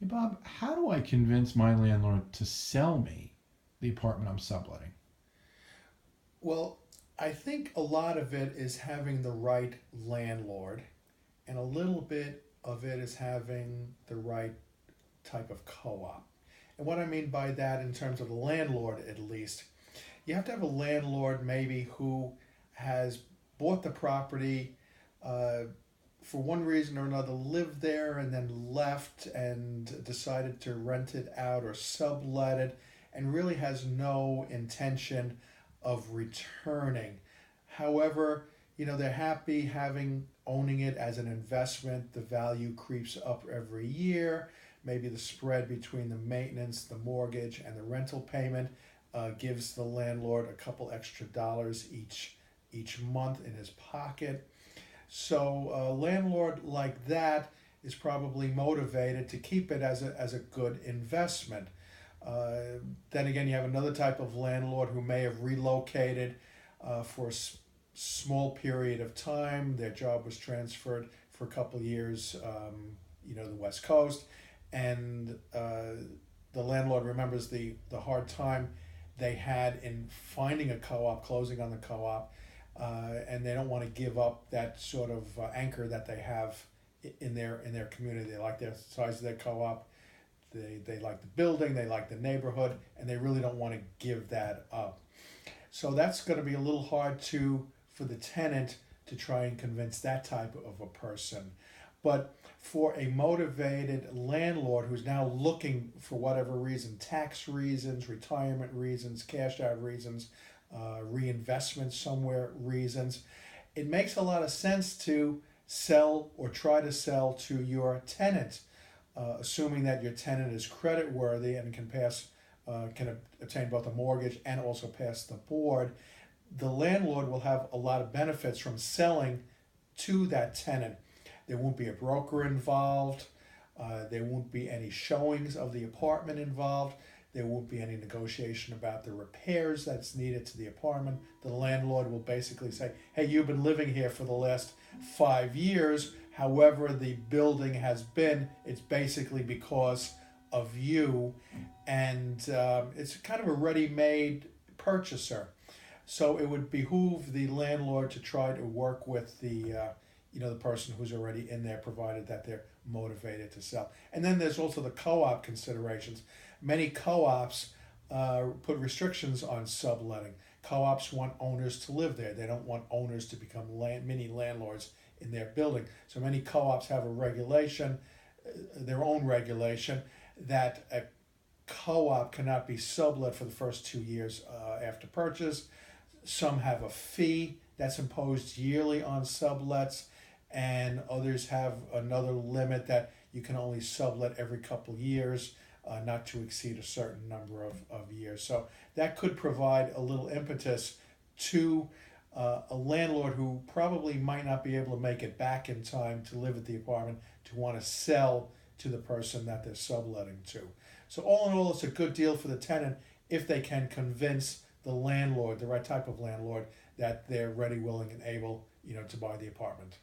Hey Bob, how do I convince my landlord to sell me the apartment I'm subletting? Well, I think a lot of it is having the right landlord, and a little bit of it is having the right type of co op. And what I mean by that, in terms of the landlord at least, you have to have a landlord maybe who has bought the property uh, for one reason or another, lived there and then left and decided to rent it out or sublet it, and really has no intention of returning. However, they're happy having owning it as an investment. The value creeps up every year. Maybe the spread between the maintenance, the mortgage, and the rental payment gives the landlord a couple extra dollars each month in his pocket. So a landlord like that is probably motivated to keep it as a good investment. Then again, you have another type of landlord who may have relocated for small period of time. Their job was transferred for a couple of years, the West Coast, and the landlord remembers the hard time they had in finding a co-op, closing on the co-op, and they don't want to give up that sort of anchor that they have in their community. They like the size of their co-op. They like the building, they like the neighborhood, and they really don't want to give that up. So that's going to be a little hard for the tenant to try and convince that type of a person. But for a motivated landlord who's now looking for whatever reason, tax reasons, retirement reasons, cash out reasons, reinvestment somewhere reasons, it makes a lot of sense to sell or try to sell to your tenant, assuming that your tenant is credit worthy and can obtain both a mortgage and also pass the board. The landlord will have a lot of benefits from selling to that tenant. There won't be a broker involved. There won't be any showings of the apartment involved. There won't be any negotiation about the repairs that's needed to the apartment. The landlord will basically say, hey, you've been living here for the last 5 years. However, the building has been, it's basically because of you. And it's kind of a ready made purchaser. So it would behoove the landlord to try to work with the person who's already in there, provided that they're motivated to sell. And then there's also the co-op considerations. Many co-ops put restrictions on subletting. Co-ops want owners to live there. They don't want owners to become mini landlords in their building. So many co-ops have a regulation, their own regulation, that a co-op cannot be sublet for the first 2 years after purchase. Some have a fee that's imposed yearly on sublets, and others have another limit that you can only sublet every couple of years, not to exceed a certain number of years. So that could provide a little impetus to a landlord who probably might not be able to make it back in time to live at the apartment to want to sell to the person that they're subletting to. So all in all, it's a good deal for the tenant if they can convince the landlord, the right type of landlord, that they're ready, willing, and able, to buy the apartment.